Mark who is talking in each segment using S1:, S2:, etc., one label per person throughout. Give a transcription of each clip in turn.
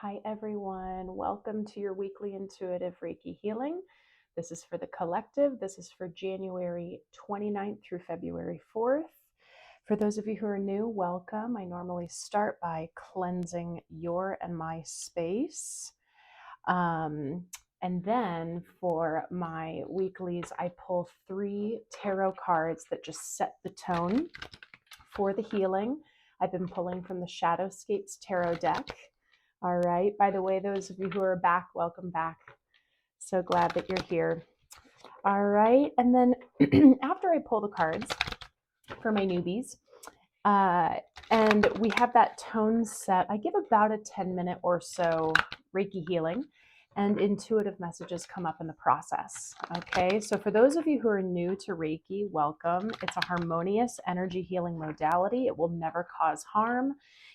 S1: Hi, everyone. Welcome to your weekly intuitive Reiki healing. This is for the collective. This is for January 29th through February 4th. For those of you who are new, welcome. I normally start by cleansing your and my space. And then for my weeklies, I pull 3 tarot cards that just set the tone for the healing. I've been pulling from the Shadowscapes Tarot deck. All right. By the way, those of you who are back, welcome back. So glad that you're here. All right. And then after I pull the cards for my newbies, and we have that tone set, I give about a 10-minute or so Reiki healing, and intuitive messages come up in the process. Okay. So for those of you who are new to Reiki, welcome. It's a harmonious energy healing modality. It will never cause harm.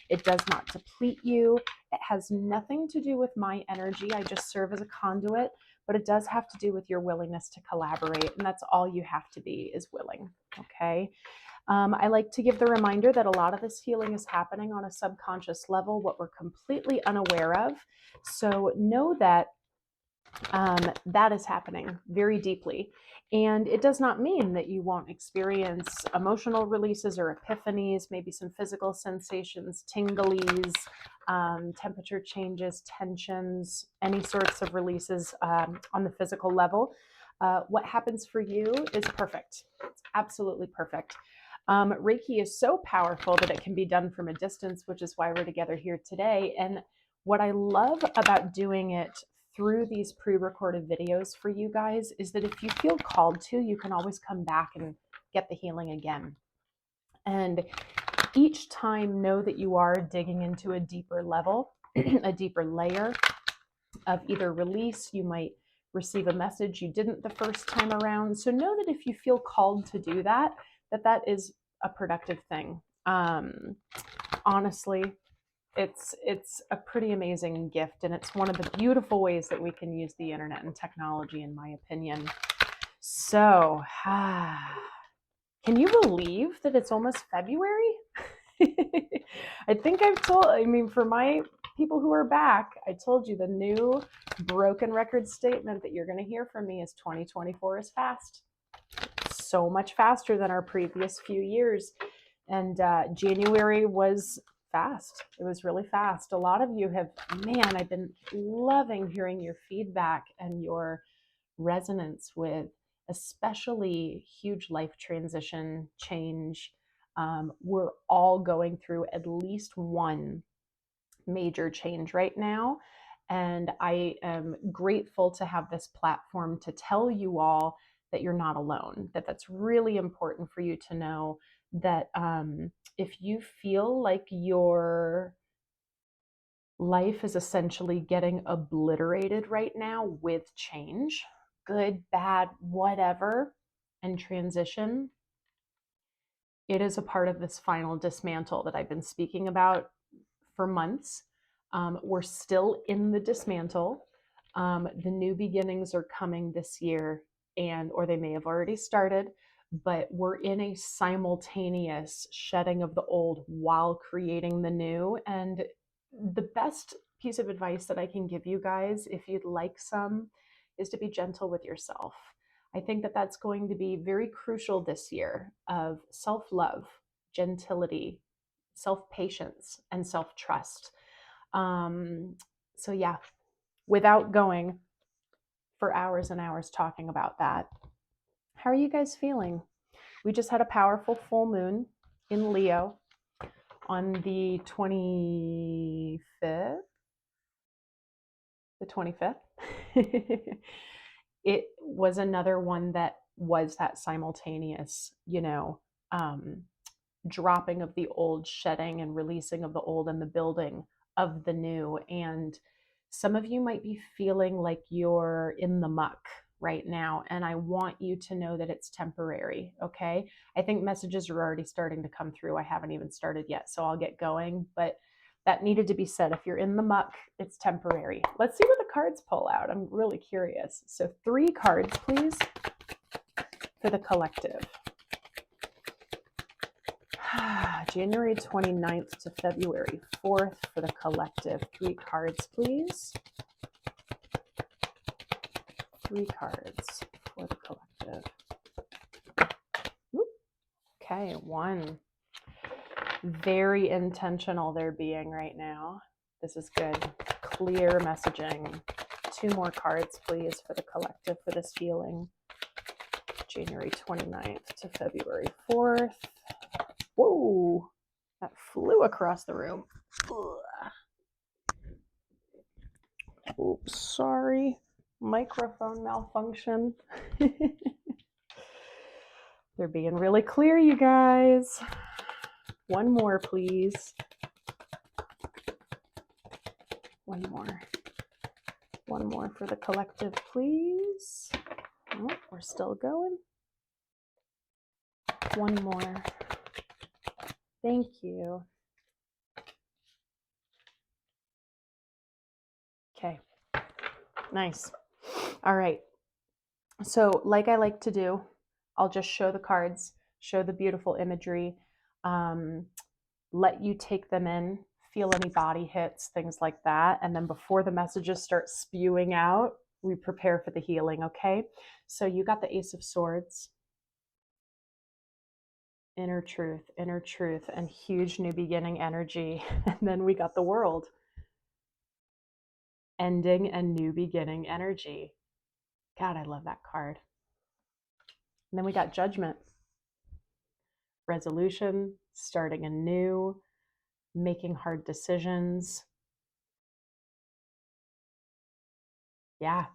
S1: It does not deplete you. It has nothing to do with my energy. I just serve as a conduit, but it does have to do with your willingness to collaborate. And that's all you have to be, is willing. Okay. I like to give the reminder that a lot of this healing is happening on a subconscious level, what we're completely unaware of. So know that that is happening very deeply. And it does not mean that you won't experience emotional releases or epiphanies, maybe some physical sensations, tinglies, temperature changes, tensions, any sorts of releases on the physical level. What happens for you is perfect. It's absolutely perfect. Reiki is so powerful that it can be done from a distance, which is why we're together here today. And what I love about doing it through these pre-recorded videos for you guys is that if you feel called to, you can always come back and get the healing again. And each time, know that you are digging into a deeper level, a deeper layer of either release. You might receive a message you didn't the first time around. So know that if you feel called to do that, that is a productive thing. Honestly, it's a pretty amazing gift, and it's one of the beautiful ways that we can use the internet and technology, in my opinion. So, can you believe that it's almost February? I think for my people who are back, I told you the new broken record statement that you're going to hear from me is 2024 is fast. So much faster than our previous few years. And January was fast. It was really fast. A lot of you have, I've been loving hearing your feedback and your resonance with especially huge life transition, change. We're all going through at least one major change right now. And I am grateful to have this platform to tell you all that you're not alone, that's really important for you to know, that if you feel like your life is essentially getting obliterated right now with change, good, bad, whatever, and transition, it is a part of this final dismantle that I've been speaking about for months. We're still in the dismantle. The new beginnings are coming this year, or they may have already started, but we're in a simultaneous shedding of the old while creating the new. And the best piece of advice that I can give you guys, if you'd like some, is to be gentle with yourself. I think that that's going to be very crucial this year, of self-love, gentility, self-patience, and self-trust. So yeah, without going for hours and hours talking about that, how are you guys feeling? We just had a powerful full moon in Leo on the 25th. The 25th. It was another one that was that simultaneous, dropping of the old, shedding and releasing of the old, and the building of the new. And some of you might be feeling like you're in the muck right now, and I want you to know that it's temporary. Okay, I think messages are already starting to come through. I haven't even started yet, so I'll get going, but that needed to be said. If you're in the muck, it's temporary. Let's see what the cards pull out. I'm really curious. So 3 cards, please, for the collective. January 29th to February 4th for the collective. 3 cards, please. 3 cards for the collective. Okay, 1. Very intentional they're being right now. This is good. Clear messaging. 2 more cards, please, for the collective for this healing. January 29th to February 4th. Whoa, that flew across the room. Oops, sorry. Microphone malfunction. They're being really clear, you guys. 1 more, please. 1 more. 1 more for the collective, please. Oh, we're still going. 1 more. Thank you. Okay. Nice. All right. So like I like to do, I'll just show the cards, show the beautiful imagery, let you take them in, feel any body hits, things like that. And then before the messages start spewing out, we prepare for the healing, okay? So you got the Ace of Swords, inner truth, and huge new beginning energy. And then we got the World, ending and new beginning energy. God, I love that card. And then we got Judgment, resolution, starting anew, making hard decisions. Yeah.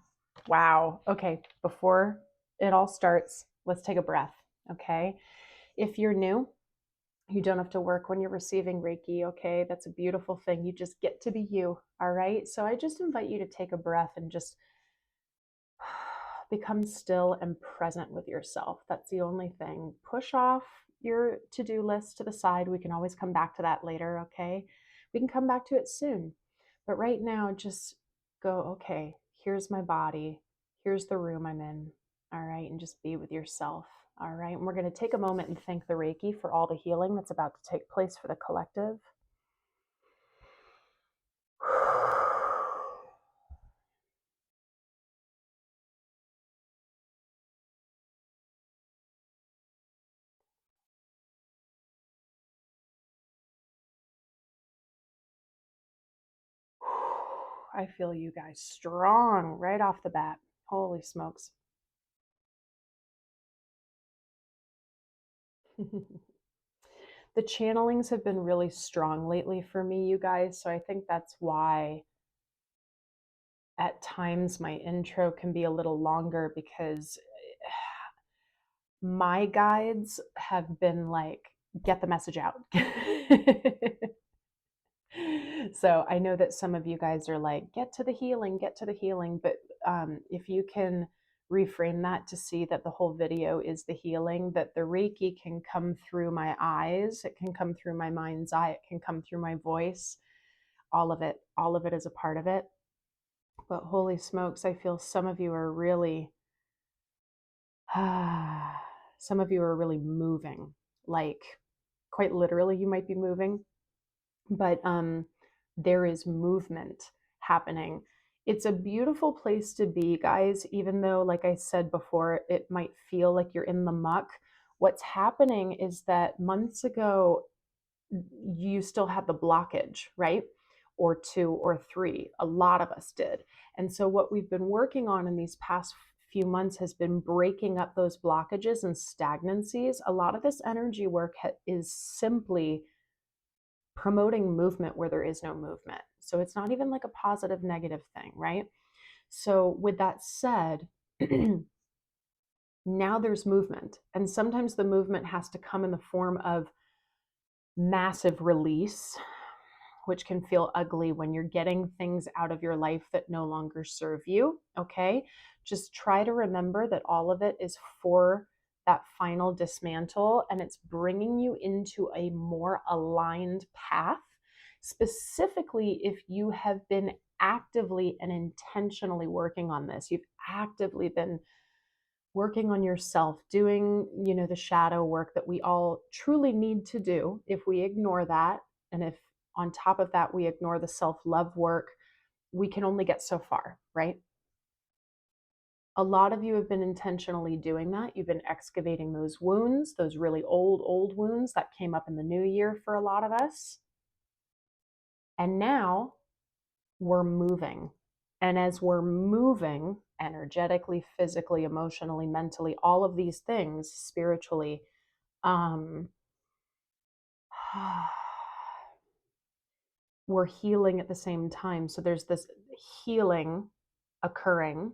S1: Wow. Okay. Before it all starts, let's take a breath. Okay. If you're new, you don't have to work when you're receiving Reiki. Okay. That's a beautiful thing. You just get to be you. All right. So I just invite you to take a breath and just become still and present with yourself. That's the only thing. Push off your to-do list to the side. We can always come back to that later. Okay. We can come back to it soon. But right now, just go, okay, here's my body. Here's the room I'm in. All right. And just be with yourself. All right. And we're going to take a moment and thank the Reiki for all the healing that's about to take place for the collective. I feel you guys strong right off the bat. Holy smokes. The channelings have been really strong lately for me, you guys. So I think that's why at times my intro can be a little longer, because my guides have been like, get the message out. So I know that some of you guys are like, get to the healing, get to the healing. But if you can reframe that to see that the whole video is the healing, that the Reiki can come through my eyes, it can come through my mind's eye, it can come through my voice, all of it is a part of it. But holy smokes, I feel some of you are really, some of you are really moving, like quite literally you might be moving, but there is movement happening. It's a beautiful place to be, guys, even though, like I said before, it might feel like you're in the muck. What's happening is that months ago, you still had the blockage, right? Or 2 or 3. A lot of us did. And so what we've been working on in these past few months has been breaking up those blockages and stagnancies. A lot of this energy work is simply promoting movement where there is no movement. So it's not even like a positive negative thing, right? So with that said, now there's movement. And sometimes the movement has to come in the form of massive release, which can feel ugly when you're getting things out of your life that no longer serve you. Okay. Just try to remember that all of it is for that final dismantle, and it's bringing you into a more aligned path. Specifically, if you have been actively and intentionally working on this, you've actively been working on yourself, doing, the shadow work that we all truly need to do. If we ignore that, and if on top of that we ignore the self-love work, we can only get so far, right? A lot of you have been intentionally doing that. You've been excavating those wounds, those really old wounds that came up in the new year for a lot of us. And now we're moving. And as we're moving energetically, physically, emotionally, mentally, all of these things, spiritually, we're healing at the same time. So there's this healing occurring.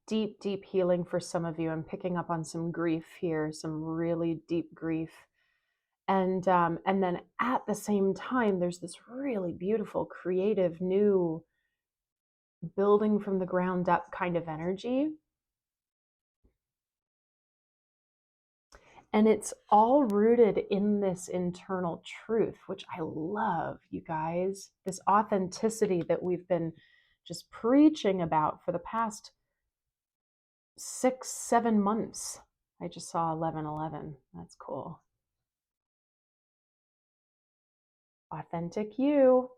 S1: Deep, deep healing for some of you. I'm picking up on some grief here, some really deep grief. And then at the same time, there's this really beautiful, creative, new, building from the ground up kind of energy. And it's all rooted in this internal truth, which I love, you guys. This authenticity that we've been just preaching about for the past 6-7 months. I just saw 1111. That's cool. Authentic you.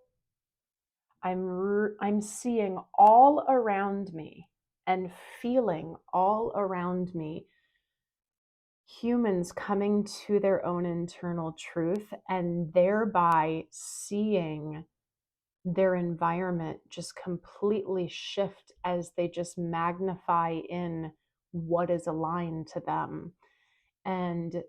S1: I'm seeing all around me and feeling all around me humans coming to their own internal truth and thereby seeing their environment just completely shift as they just magnify in what is aligned to them. And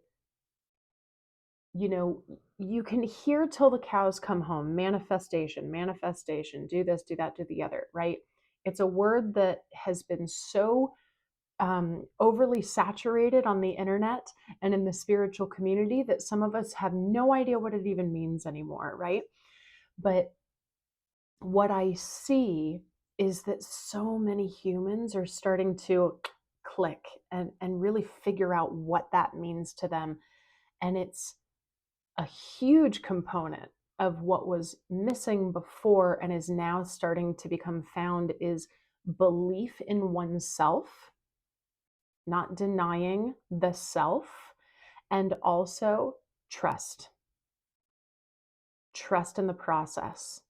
S1: you can hear till the cows come home, manifestation, manifestation, do this, do that, do the other, right? It's a word that has been so overly saturated on the internet and in the spiritual community that some of us have no idea what it even means anymore, right? But what I see is that so many humans are starting to click and really figure out what that means to them. And it's a huge component of what was missing before and is now starting to become found is belief in oneself, not denying the self, and also trust. Trust in the process.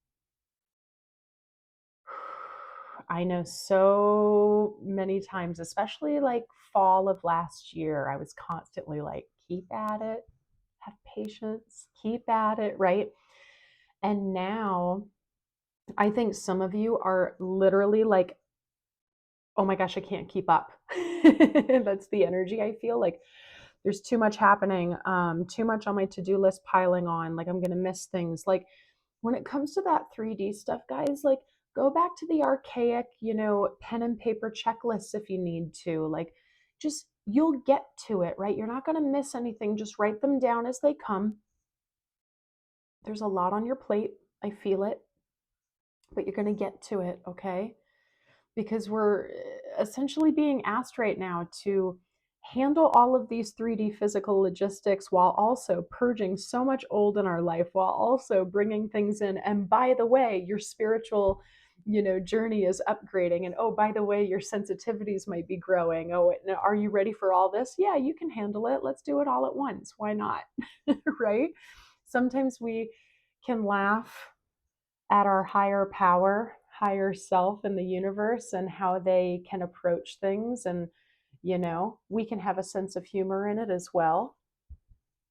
S1: I know so many times, especially like fall of last year, I was constantly like, keep at it, have patience, keep at it, right? And now I think some of you are literally like, oh my gosh, I can't keep up. That's the energy I feel like. There's too much happening, too much on my to-do list piling on. Like I'm going to miss things. Like when it comes to that 3D stuff, guys, like go back to the archaic, pen and paper checklists if you need to. Like just you'll get to it, right? You're not going to miss anything. Just write them down as they come. There's a lot on your plate. I feel it. But you're going to get to it, okay? Because we're essentially being asked right now to handle all of these 3D physical logistics while also purging so much old in our life, while also bringing things in. And by the way, your spiritual, journey is upgrading. And oh, by the way, your sensitivities might be growing. Oh, are you ready for all this? Yeah, you can handle it. Let's do it all at once. Why not? Right? Sometimes we can laugh at our higher power, higher self in the universe and how they can approach things. And, we can have a sense of humor in it as well.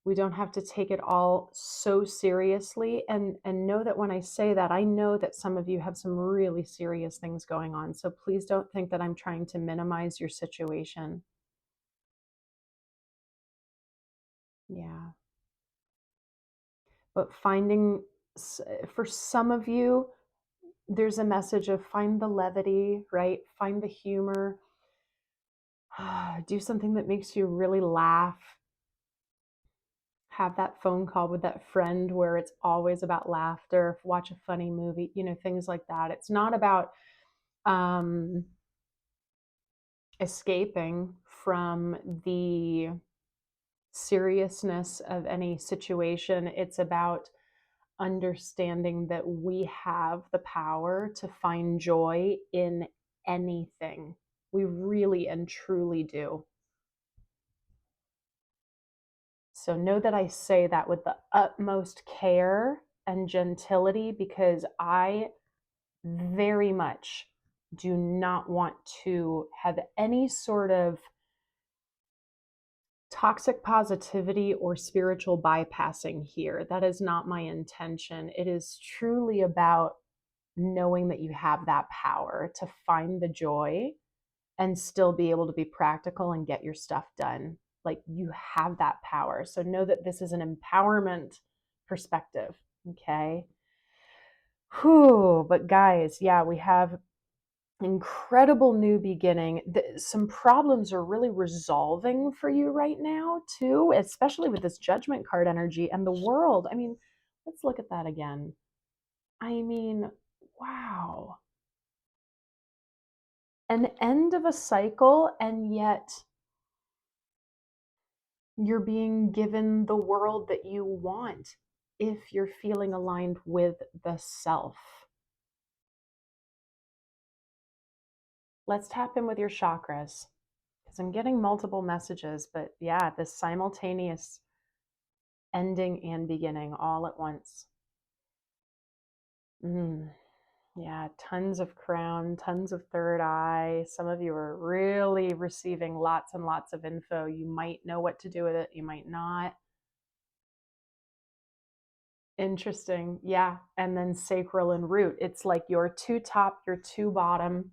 S1: We don't have to take it all so seriously. And know that when I say that, I know that some of you have some really serious things going on. So please don't think that I'm trying to minimize your situation. Yeah. But for some of you, there's a message of find the levity, right? Find the humor. Do something that makes you really laugh. Have that phone call with that friend where it's always about laughter. Watch a funny movie, things like that. It's not about escaping from the seriousness of any situation. It's about understanding that we have the power to find joy in anything. We really and truly do. So know that I say that with the utmost care and gentility, because I very much do not want to have any sort of toxic positivity or spiritual bypassing here. That is not my intention. It is truly about knowing that you have that power to find the joy and still be able to be practical and get your stuff done. Like, you have that power. So know that this is an empowerment perspective. Okay. Whew. But guys, yeah, we have incredible new beginning. Some problems are really resolving for you right now, too, especially with this judgment card energy and the world. I mean, let's look at that again. I mean, wow. An end of a cycle, and yet you're being given the world that you want if you're feeling aligned with the self. Let's tap in with your chakras, because I'm getting multiple messages, but yeah, this simultaneous ending and beginning all at once. Yeah, tons of crown, tons of third eye. Some of you are really receiving lots and lots of info. You might know what to do with it, you might not. Interesting. Yeah. And then sacral and root. It's like your two top, your two bottom.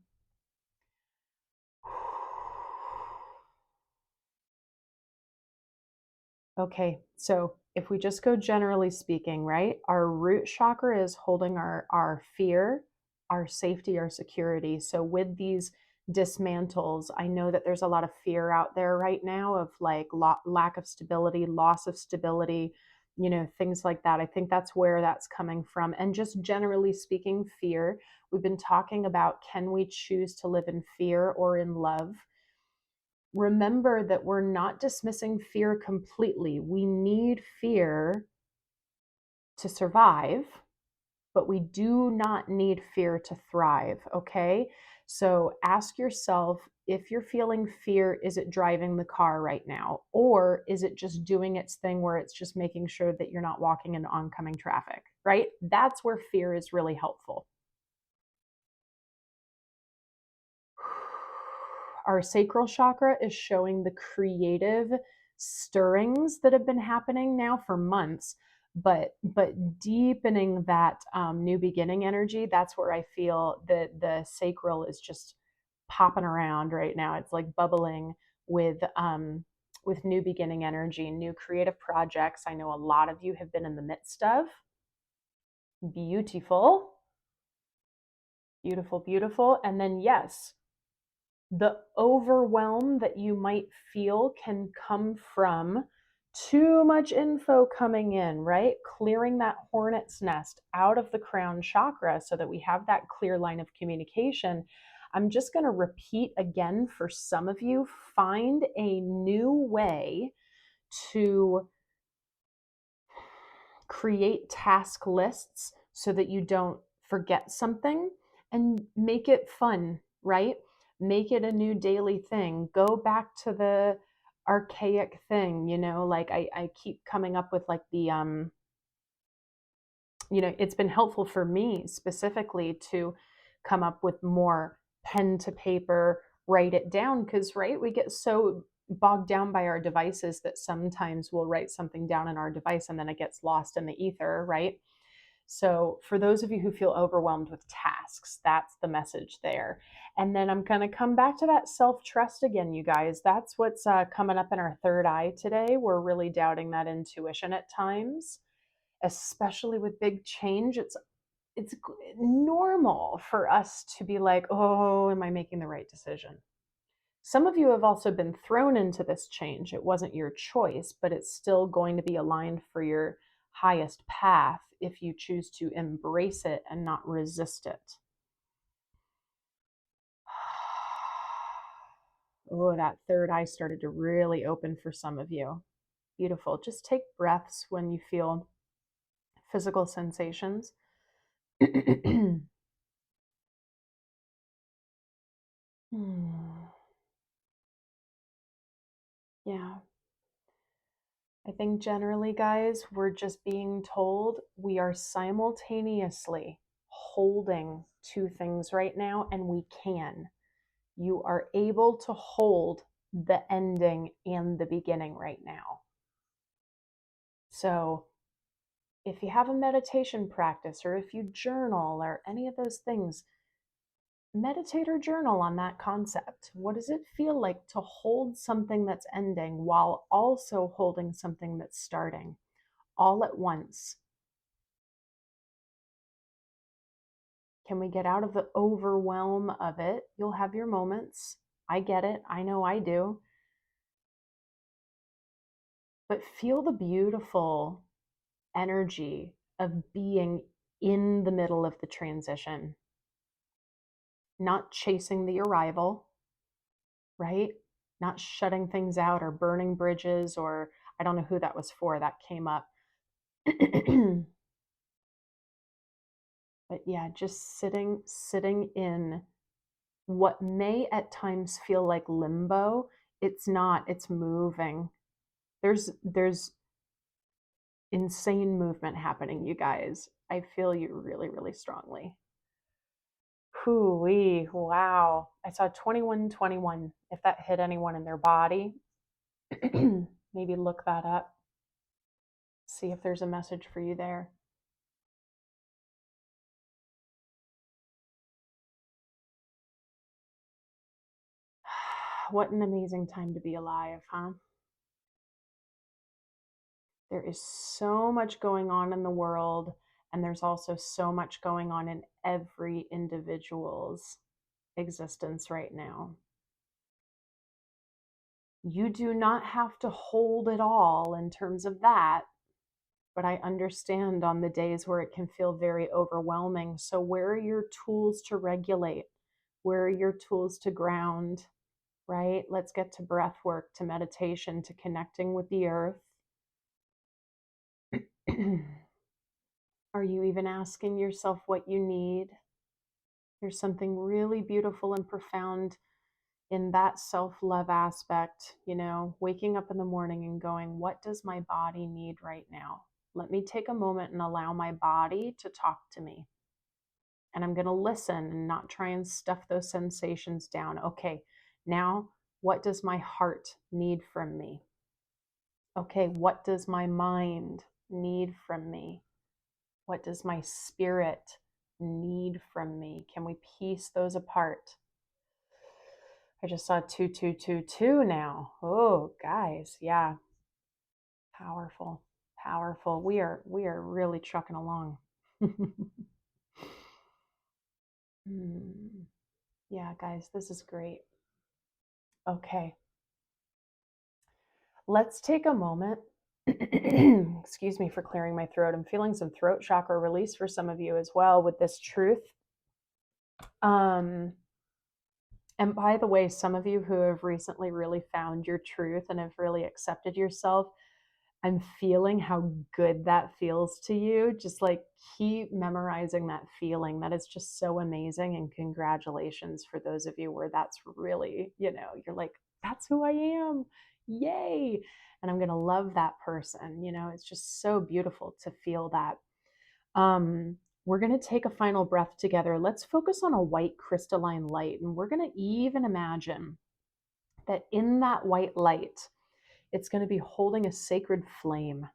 S1: Okay, so if we just go generally speaking, right? Our root chakra is holding our fear, our safety, our security. So with these dismantles, I know that there's a lot of fear out there right now of like lack of stability, loss of stability, things like that. I think that's where that's coming from. And just generally speaking, fear. We've been talking about, can we choose to live in fear or in love? Remember that we're not dismissing fear completely. We need fear to survive, but we do not need fear to thrive, okay? So ask yourself, if you're feeling fear, is it driving the car right now? Or is it just doing its thing where it's just making sure that you're not walking into oncoming traffic, right? That's where fear is really helpful. Our sacral chakra is showing the creative stirrings that have been happening now for months, but deepening that new beginning energy. That's where I feel that the sacral is just popping around right now. It's like bubbling with new beginning energy, new creative projects. I know a lot of you have been in the midst of. Beautiful, beautiful, beautiful. And then yes, the overwhelm that you might feel can come from too much info coming in, right? Clearing that hornet's nest out of the crown chakra so that we have that clear line of communication. I'm just going to repeat again for some of you, find a new way to create task lists so that you don't forget something, and make it fun, right? Make it a new daily thing. Go back to the archaic thing, like I keep coming up with like it's been helpful for me specifically to come up with more pen to paper, write it down, because right, we get so bogged down by our devices that sometimes we'll write something down in our device and then it gets lost in the ether, right? So for those of you who feel overwhelmed with tasks, that's the message there. And then I'm going to come back to that self-trust again, you guys. That's what's coming up in our third eye today. We're really doubting that intuition at times, especially with big change. It's normal for us to be like, oh, am I making the right decision? Some of you have also been thrown into this change. It wasn't your choice, but it's still going to be aligned for your highest path if you choose to embrace it and not resist it. Oh, that third eye started to really open for some of you. Beautiful. Just take breaths when you feel physical sensations. Yeah. I think generally, guys, we're just being told we are simultaneously holding two things right now, and we can. You are able to hold the ending and the beginning right now. So, if you have a meditation practice or if you journal or any of those things, meditate or journal on that concept. What does it feel like to hold something that's ending while also holding something that's starting all at once? Can we get out of the overwhelm of it? You'll have your moments. I get it. I know I do. But feel the beautiful energy of being in the middle of the transition, not chasing the arrival, right? Not shutting things out or burning bridges, or I don't know who that was for, that came up. But yeah, just sitting in what may at times feel like limbo. It's not, it's moving. There's insane movement happening, you guys. I feel you really, really strongly. Hoo-wee, wow. I saw 2121. If that hit anyone in their body, maybe look that up. See if there's a message for you there. What an amazing time to be alive, huh? There is so much going on in the world, and there's also so much going on in every individual's existence right now. You do not have to hold it all in terms of that, but I understand on the days where it can feel very overwhelming. So, where are your tools to regulate? Where are your tools to ground? Right? Let's get to breath work, to meditation, to connecting with the earth. Are you even asking yourself what you need? There's something really beautiful and profound in that self love aspect, waking up in the morning and going, what does my body need right now? Let me take a moment and allow my body to talk to me. And I'm going to listen and not try and stuff those sensations down. Okay, now what does my heart need from me? Okay, what does my mind need from me? What does my spirit need from me? Can we piece those apart? I just saw 2222 now. Oh, guys, yeah. Powerful. Powerful. We are really trucking along. Yeah, guys, this is great. Okay. Let's take a moment. Excuse me for clearing my throat. I'm feeling some throat chakra release for some of you as well with this truth. And by the way, some of you who have recently really found your truth and have really accepted yourself, I'm feeling how good that feels to you. Just like keep memorizing that feeling. That is just so amazing. And congratulations for those of you where that's really, you're like, that's who I am. Yay. And I'm going to love that person. It's just so beautiful to feel that. We're going to take a final breath together. Let's focus on a white crystalline light. And we're going to even imagine that in that white light, it's going to be holding a sacred flame.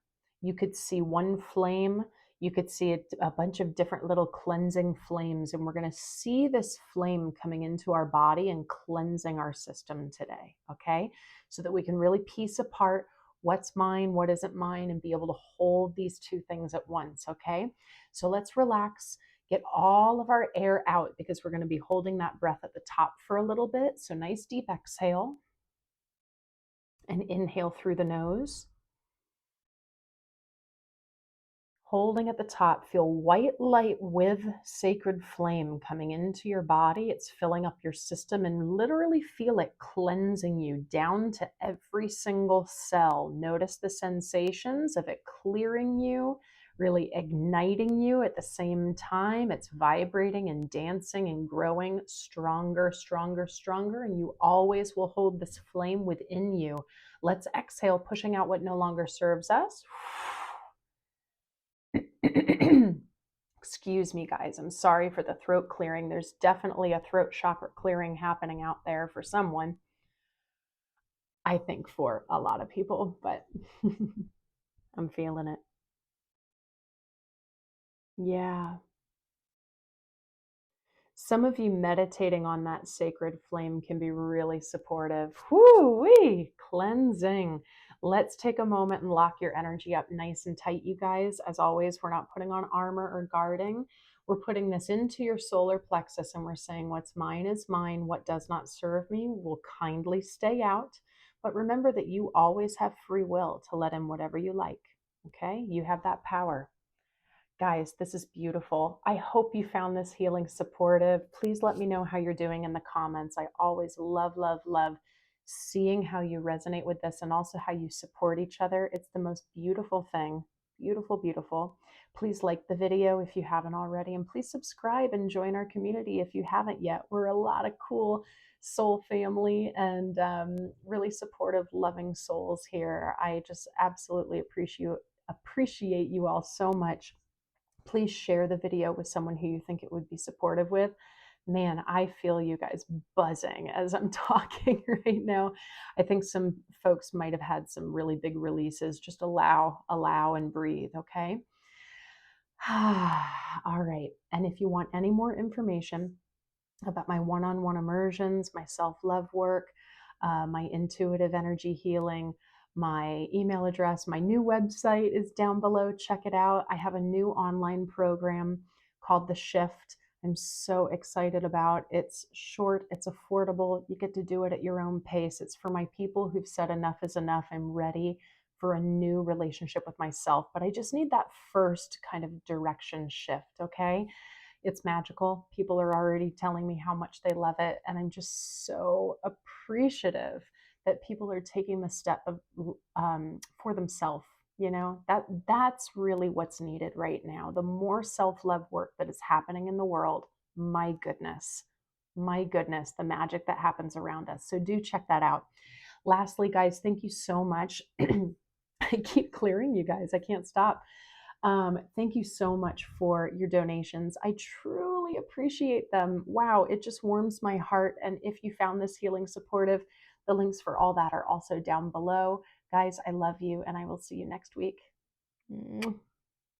S1: You could see one flame, you could see a bunch of different little cleansing flames, and we're going to see this flame coming into our body and cleansing our system today, okay? So that we can really piece apart what's mine, what isn't mine, and be able to hold these two things at once, okay? So let's relax, get all of our air out because we're going to be holding that breath at the top for a little bit. So nice deep exhale. And inhale through the nose. Holding at the top, feel white light with sacred flame coming into your body. It's filling up your system and literally feel it cleansing you down to every single cell. Notice the sensations of it clearing you, really igniting you at the same time. It's vibrating and dancing and growing stronger, stronger, stronger. And you always will hold this flame within you. Let's exhale, pushing out what no longer serves us. Excuse me, guys. I'm sorry for the throat clearing. There's definitely a throat chakra clearing happening out there for someone. I think for a lot of people, but I'm feeling it. Yeah. Some of you meditating on that sacred flame can be really supportive. Whoo-wee, cleansing. Let's take a moment and lock your energy up nice and tight, you guys. As always, we're not putting on armor or guarding. We're putting this into your solar plexus and we're saying what's mine is mine. What does not serve me will kindly stay out. But remember that you always have free will to let in whatever you like. Okay? You have that power. Guys, this is beautiful. I hope you found this healing supportive. Please let me know how you're doing in the comments. I always love, love, love seeing how you resonate with this and also how you support each other. It's the most beautiful thing. Beautiful, beautiful. Please like the video if you haven't already, and please subscribe and join our community if you haven't yet. We're a lot of cool soul family and really supportive, loving souls here. I just absolutely appreciate you all so much. Please share the video with someone who you think it would be supportive with. Man, I feel you guys buzzing as I'm talking right now. I think some folks might have had some really big releases. Just allow, and breathe, okay? All right. And if you want any more information about my one-on-one immersions, my self-love work, my intuitive energy healing, my email address, my new website is down below. Check it out. I have a new online program called The Shift. I'm so excited about. It's short, it's affordable. You get to do it at your own pace. It's for my people who've said enough is enough. I'm ready for a new relationship with myself, but I just need that first kind of direction shift, okay? It's magical. People are already telling me how much they love it. And I'm just so appreciative that people are taking the step of for themselves. You know, that's really what's needed right now. The more self-love work that is happening in the world, my goodness, the magic that happens around us. So do check that out. Lastly, guys, thank you so much. I keep clearing you guys. I can't stop. Thank you so much for your donations. I truly appreciate them. Wow, it just warms my heart. And if you found this healing supportive, the links for all that are also down below. Guys, I love you and I will see you next week.